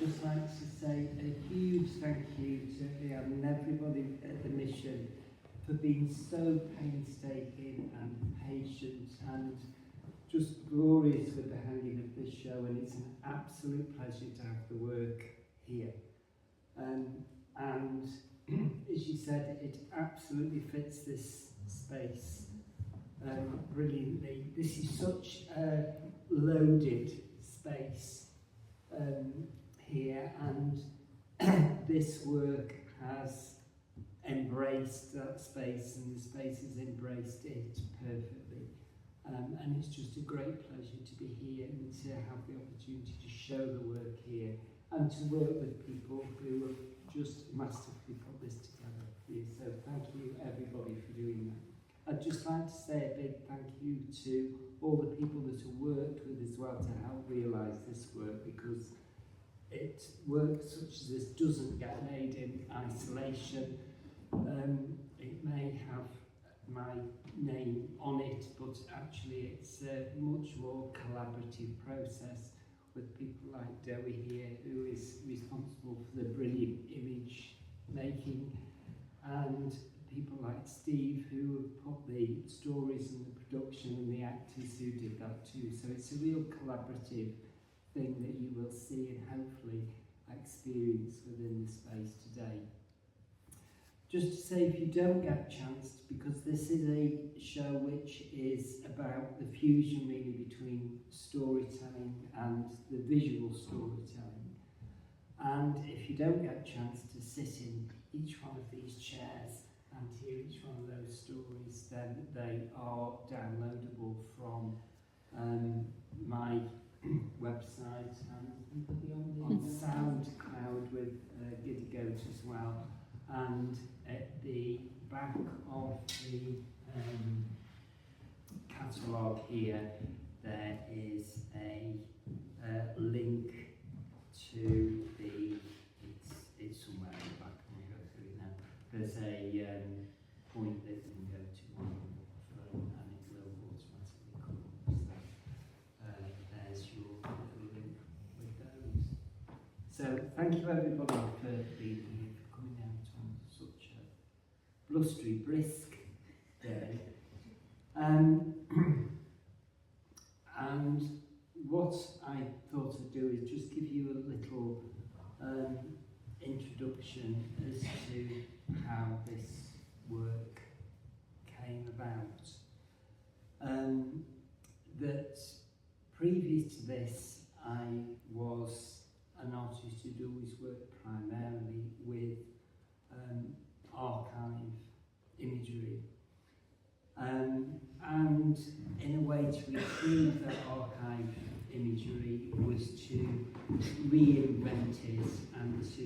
just like to say a huge thank you to Leanne and everybody at the mission for being so painstaking and patient and just glorious with the hanging of this show, and it's an absolute pleasure to have the work here. And as you said, it absolutely fits this space brilliantly. This is such a loaded space here, and this work has embraced that space, and the space has embraced it perfectly. And it's just a great pleasure to be here and to have the opportunity to show the work here and to work with people who have just masterfully put this together here. So thank you everybody for doing that. I'd just like to say a big thank you to all the people that have worked with as well to help realise this work, because work such as this doesn't get made in isolation. It may have my name on it, but actually it's a much more collaborative process with people like Dowie here, who is responsible for the brilliant image making, and people like Steve, who have put the stories and the production, and the actors who did that too. So it's a real collaborative thing that you will see and hopefully experience within the space today. Just to say, if you don't get a chance, because this is a show which is about the fusion really between storytelling and the visual storytelling, and if you don't get a chance to sit in each one of these chairs and hear each one of those stories, then they are downloadable from my website, and on SoundCloud with Giddy Goat as well. And at the back of the catalogue here, there is a link to the, it's somewhere in the back, I'm going to go through it now. There's a point that you can go to on your phone, and it will automatically come up. So there's your little link with those. So thank you everybody for being here, for coming out on such a blustery, brisk day. And what I thought I'd do is just give you a little introduction as to how this work came about. That previous to this, I was an artist who'd always worked primarily with archive imagery. And in a way to retrieve that archive imagery was to reinvent it and to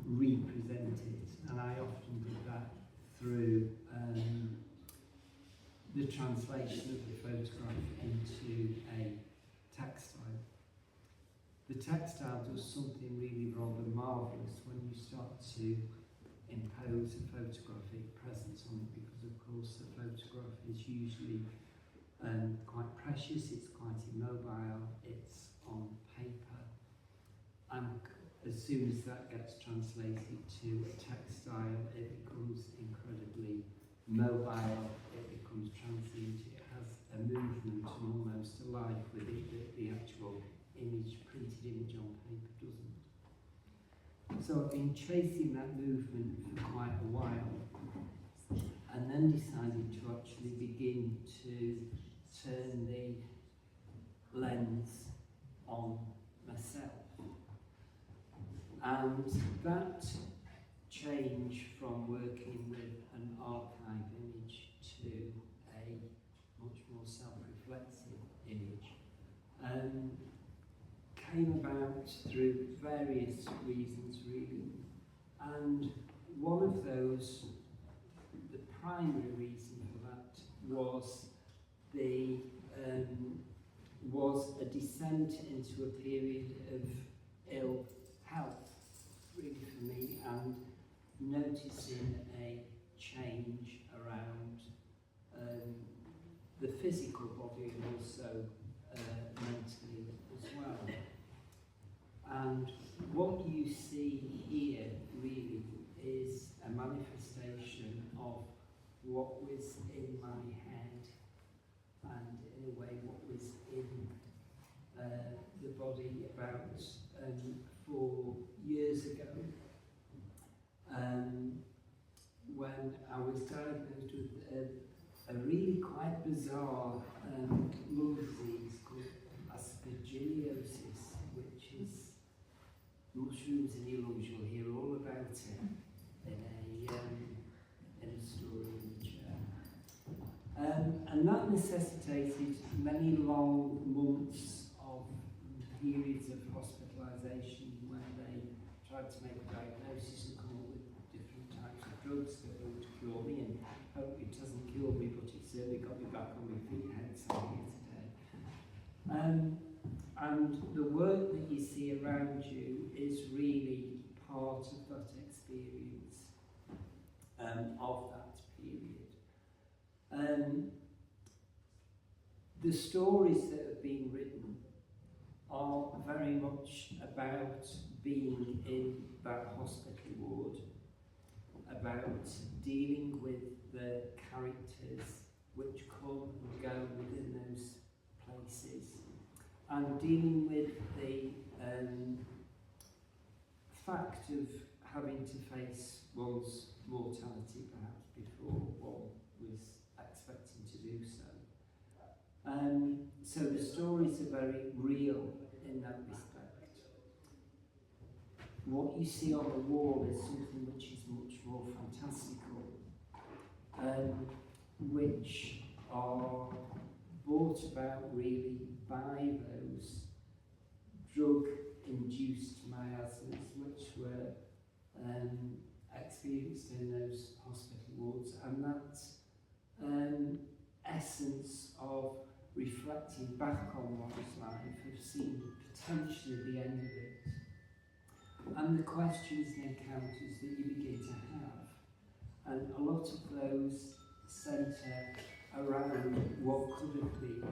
represent it. And I often did that through the translation of the photograph into a textile. The textile does something really rather marvellous when you start to impose a photographic presence on it, because of course the photograph is usually quite precious, it's quite immobile, it's on paper, and as soon as that gets translated to a textile, it becomes incredibly mobile, it becomes transient, it has a movement and almost a life with it that the actual image, printed image on paper doesn't. So I've been chasing that movement for quite a while, and then decided to actually begin to turn the lens on myself. And that change from working with an archive image to a much more self-reflexive image came about through various reasons really, and one of those, the primary reason for that, was a descent into a period of ill health really for me, and noticing a change around the physical body and also mentally as well. And what you see here really is a manifestation of what was in my head and in a way what was in the body about 4 years ago when I was diagnosed with a really quite bizarre lung disease called aspergillosis, which is mushrooms in your lungs. You'll hear all about it in a story in the chair. And that necessitated many long months of periods of hospitalisation where they tried to make a diagnosis and come up with different types of drugs that were to cure me, and hope it doesn't cure me, but it certainly got me back on my feet, hence I'm here today. And the work that you see around you is really part of that experience of that period. The stories that have been written are very much about being in that hospital ward, about dealing with the characters which come and go within those places, and dealing with the fact of having to face one's mortality perhaps before one was expecting to do so. So the stories are very real in that respect. What you see on the wall is something which is much more fantastical, which are brought about really by those drug-induced miasmas which were experienced in those hospital wards, and that essence of reflecting back on one's life have seen potentially the end of it, and the questions and encounters that you begin to have, and a lot of those centre around what could have been,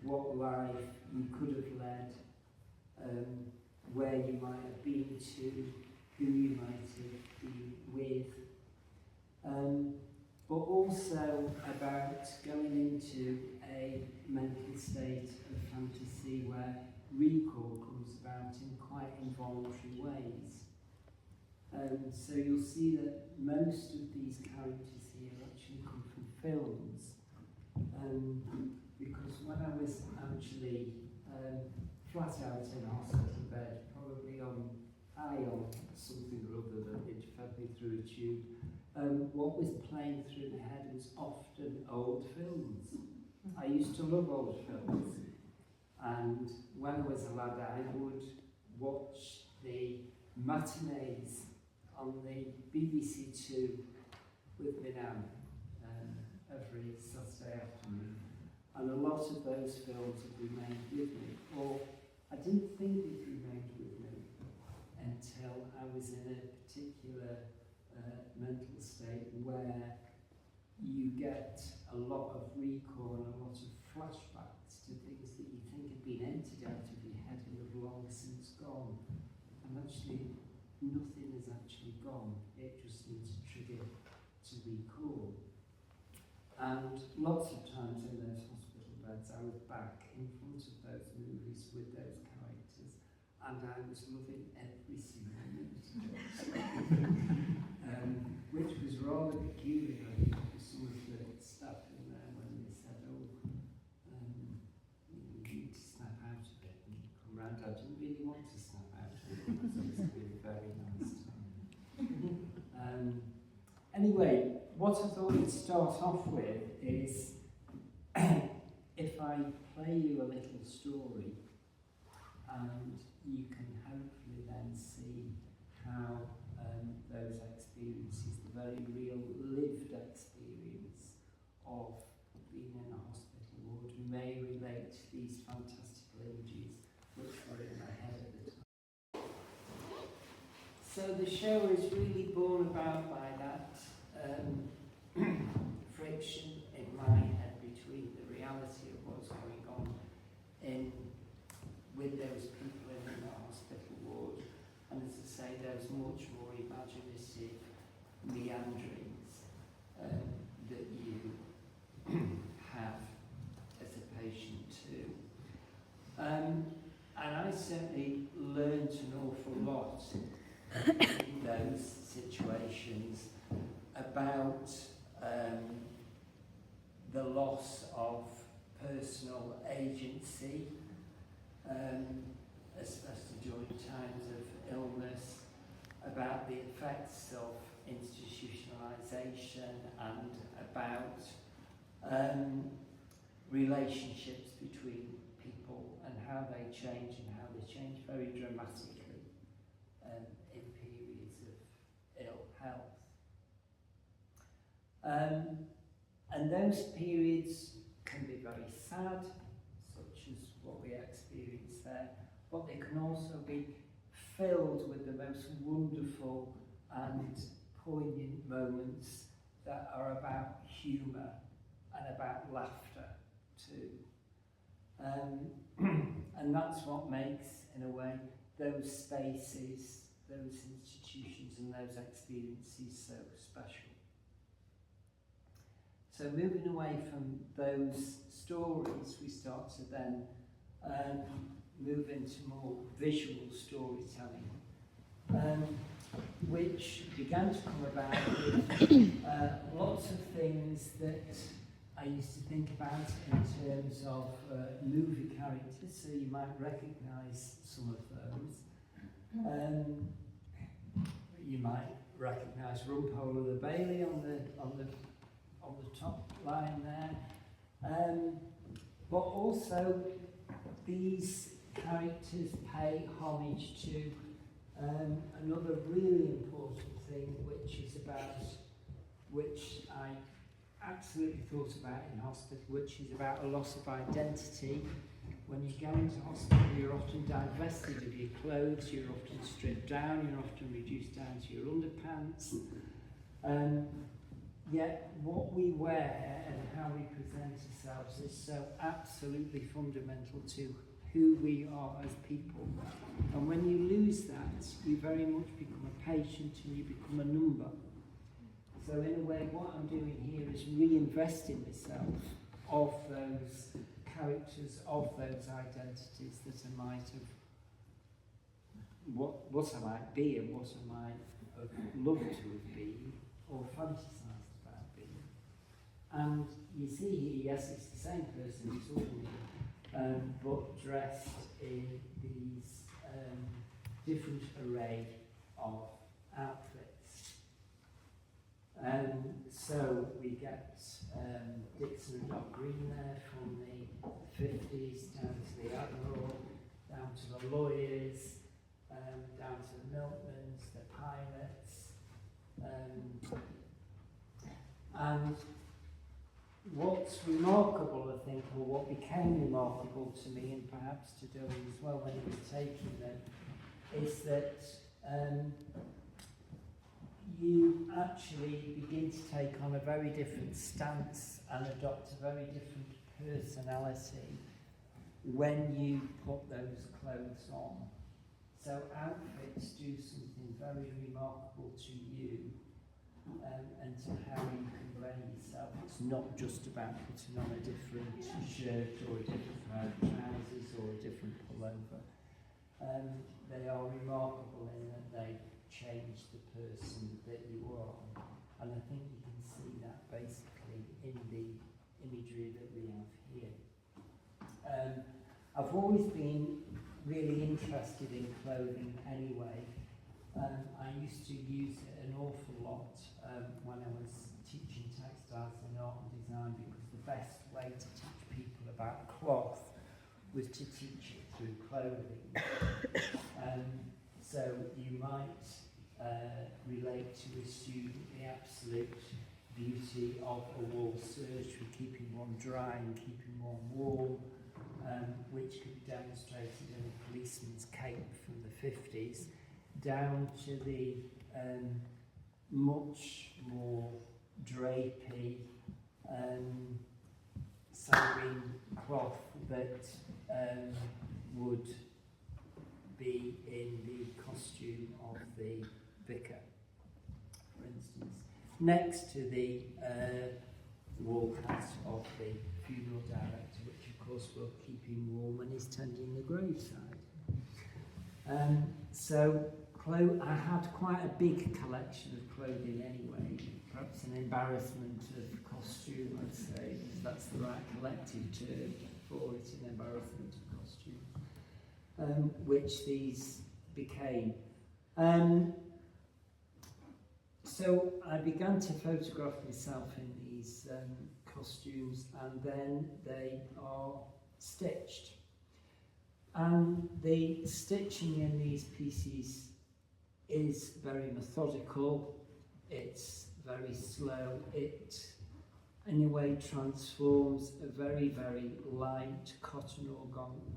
what life you could have led, where you might have been to, who you might have been with, but also about going into a mental state of fantasy where recall comes about in quite involuntary ways. So you'll see that most of these characters here actually come from films, because when I was actually flat out in a hospital bed, probably on Ionawr, something or other that it fed me through a tube, what was playing through my head was often old films. I used to love old films, and when I was a lad I would watch the matinees on the BBC Two with my nan every Saturday afternoon, and a lot of those films have remained with me, or I didn't think they'd remained with me until I was in a particular mental state where you get a lot of recall and a lot of flashbacks to things that you think have been emptied out of your head and have long since gone, and actually nothing has actually gone, it just needs a trigger to recall. And lots of times in those hospital beds I was back in front of those movies with those characters, and I was loving every single minute of it. Which was rather peculiar, I think, for some of the staff in there when they said, oh, you need to snap out of it and come round. I didn't really want to snap out of it because it was a very nice time. Anyway, what I thought we'd start off with is if I play you a little story, and you can hopefully then see how those experiences, the very real lived experience of being in a hospital ward, may relate to these fantastical images which were in my head at the time. So the show is really born about by that friction in my head between the reality of what's going on with those people in the meanderings that you have as a patient too. And I certainly learned an awful lot in those situations about the loss of personal agency, especially during times of illness, about the effects of institutionalisation and about relationships between people and how they change very dramatically in periods of ill health. And those periods can be very sad, such as what we experience there, but they can also be filled with the most wonderful and poignant moments that are about humour and about laughter too. And that's what makes, in a way, those spaces, those institutions and those experiences so special. So moving away from those stories, we start to then move into more visual storytelling, which began to come about with lots of things that I used to think about in terms of movie characters, so you might recognise some of those. You might recognise Rumpole of the Bailey on the top line there, but also these characters pay homage to another really important thing, which I absolutely thought about in hospital, which is about a loss of identity. When you go into hospital, you're often divested of your clothes, you're often stripped down, you're often reduced down to your underpants. Yet what we wear and how we present ourselves is so absolutely fundamental to who we are as people. And when you lose that, you very much become a patient and you become a number. So in a way, what I'm doing here is reinvesting myself of those characters, of those identities that I might have, what I might be and what I might have loved to have been or fantasised about being. And you see here, yes, it's the same person who's talking here, but dressed in these different array of outfits. So we get Dixon and Doc Green there from the 50s, down to the Admiral, down to the lawyers, down to the milkmans, the pilots. And what's remarkable, I think, or what became remarkable to me, and perhaps to Dylan as well when he was taking them, is that you actually begin to take on a very different stance and adopt a very different personality when you put those clothes on. So outfits do something very remarkable to you and to how you convey yourself. It's not just about putting on a different shirt or a different pair of trousers or a different pullover. They are remarkable in that they change the person that you are. And I think you can see that basically in the imagery that we have here. I've always been really interested in clothing anyway. I used to use it an awful lot when I was teaching textiles and art and design, because the best way to teach people about cloth was to teach it through clothing. So you might relate to a student the absolute beauty of a wool serge for keeping one dry and keeping one warm, which could be demonstrated in a policeman's cape from the 50s, down to the much more drapey sewing cloth that would be in the costume of the vicar, for instance. next to the wall hat of the funeral director, which of course will keep him warm when he's tending the graveside. So I had quite a big collection of clothing anyway, perhaps an embarrassment of costume, I'd say, because that's the right collective term for it, an embarrassment of costume, which these became. So I began to photograph myself in these costumes, and then they are stitched. And the stitching in these pieces is very methodical, it's very slow, it in a way transforms a very, very light cotton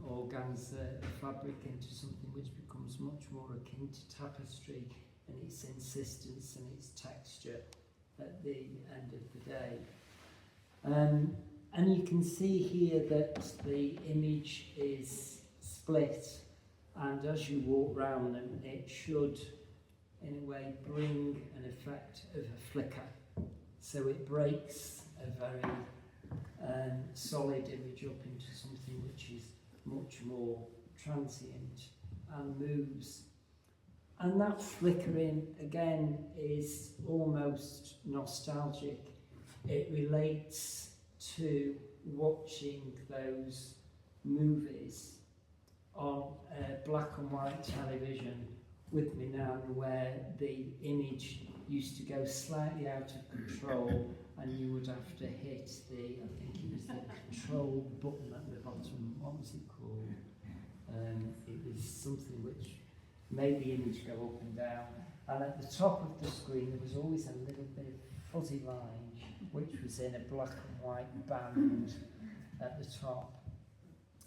organza fabric into something which becomes much more akin to tapestry in its insistence and its texture at the end of the day. And you can see here that the image is split, and as you walk round them, it should in a way bring an effect of a flicker. So it breaks a very solid image up into something which is much more transient and moves. And that flickering, again, is almost nostalgic. It relates to watching those movies on black and white television with me now, where the image used to go slightly out of control and you would have to hit the, I think it was the control button at the bottom, what was it called? It was something which made the image go up and down, and at the top of the screen there was always a little bit of fuzzy line which was in a black and white band at the top,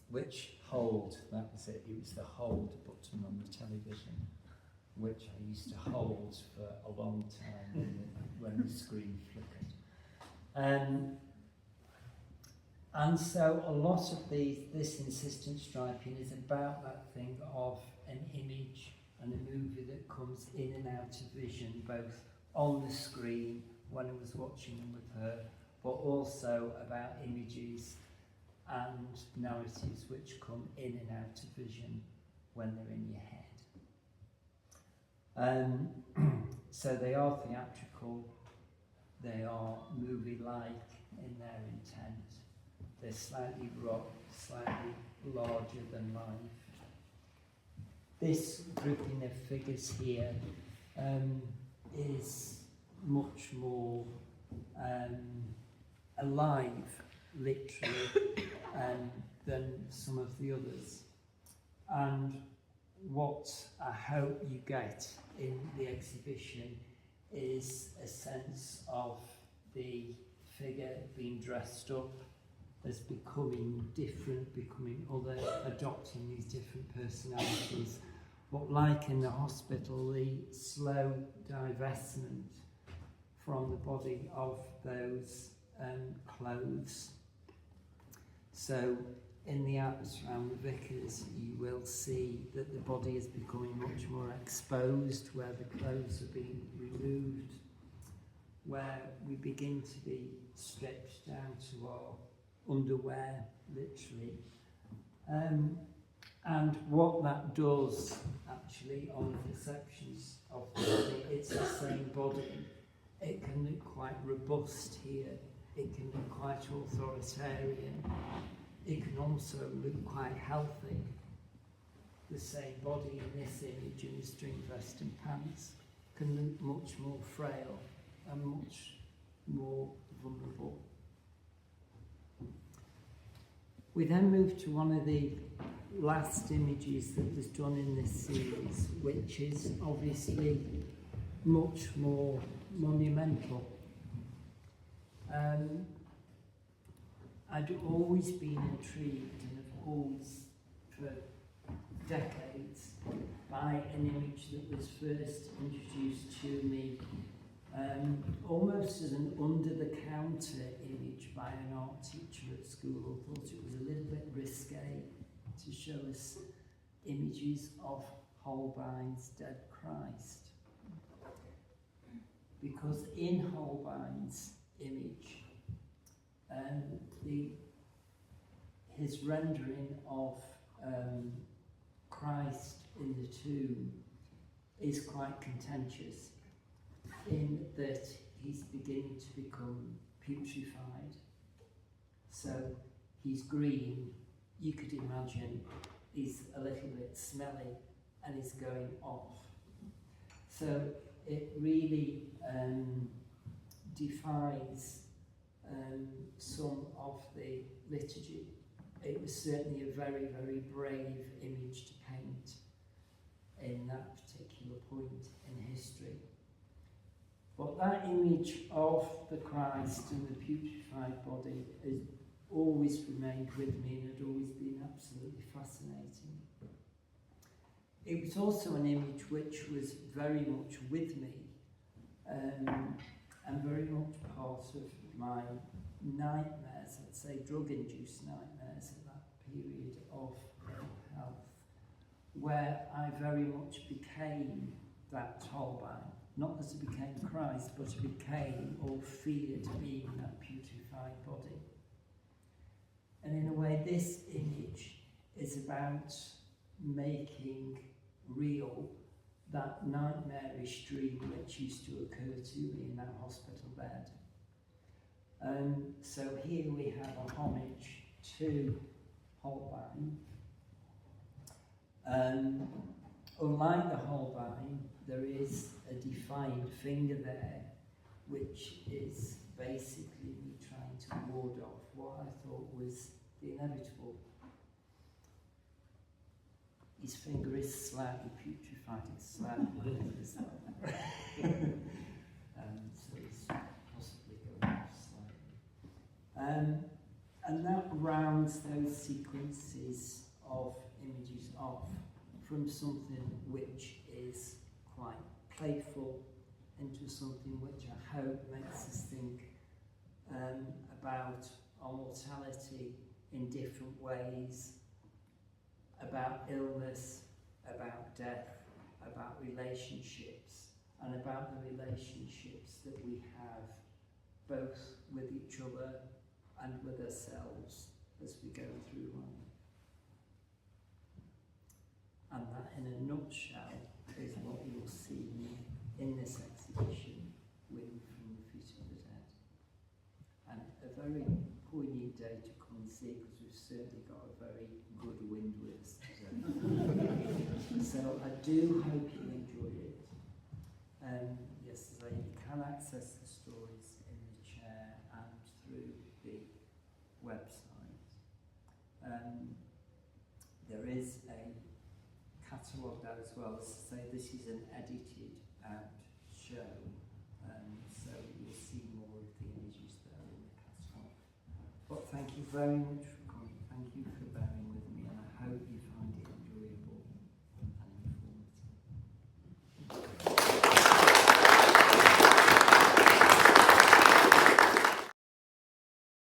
which hold, that was it, it was the hold button on the television, which I used to hold for a long time when the screen flickered. And so a lot of this insistent striping is about that thing of an image and a movie that comes in and out of vision, both on the screen when I was watching them with her, but also about images and narratives which come in and out of vision when they're in your head. So they are theatrical, they are movie-like in their intent, they're slightly rough, slightly larger than life. This grouping of figures here is much more alive, literally, than some of the others. And what I hope you get in the exhibition is a sense of the figure being dressed up as becoming different, becoming other, adopting these different personalities. But like in the hospital, the slow divestment from the body of those clothes. So in the acts around the vicars, you will see that the body is becoming much more exposed, where the clothes are being removed, where we begin to be stripped down to our underwear, literally. And what that does, actually, on the perceptions of the body, it's the same body. It can look quite robust here. It can look quite authoritarian. It can also look quite healthy. The same body in this image, in the string vest and pants, can look much more frail and much more vulnerable. We then move to one of the last images that was done in this series, which is obviously much more monumental. I'd always been intrigued, and have always, for decades, by an image that was first introduced to me almost as an under-the-counter image by an art teacher at school. I thought it was a little bit risque to show us images of Holbein's Dead Christ, because in Holbein's image, his rendering of Christ in the tomb is quite contentious, in that he's beginning to become putrefied. So he's green, you could imagine he's a little bit smelly and he's going off. So it really defies some of the liturgy. It was certainly a very, very brave image to paint in that particular point in history. But that image of the Christ and the putrefied body has always remained with me and had always been absolutely fascinating. It was also an image which was very much with me and very much part of my nightmares, I'd say drug-induced nightmares at that period of health, where I very much became that Holbein. Not that I became Christ, but I became or feared being that putrefied body. And in a way, this image is about making real that nightmarish dream which used to occur to me in that hospital bed. So here we have a homage to Holbein. Unlike the Holbein, there is a defined finger there, which is basically me trying to ward off what I thought was the inevitable. His finger is slightly putrefied, it's slightly so it's possibly going off slightly. And that rounds those sequences of images off from something which is quite playful into something which I hope makes us think about our mortality in different ways, about illness, about death, about relationships, and about the relationships that we have both with each other and with ourselves as we go through life. And that, in a nutshell, is what you'll see in this exhibition, Wind from the Feet of the Dead. And a very poignant day to come and see, because we've certainly got a very good wind with us today. So I do hope you enjoy it. Yes, as I say, you can access the stories in the chair and through the website. There is a catalogue there as well. As I say, this is an edited out show, so you'll see more of the images there in the catalogue. But thank you very much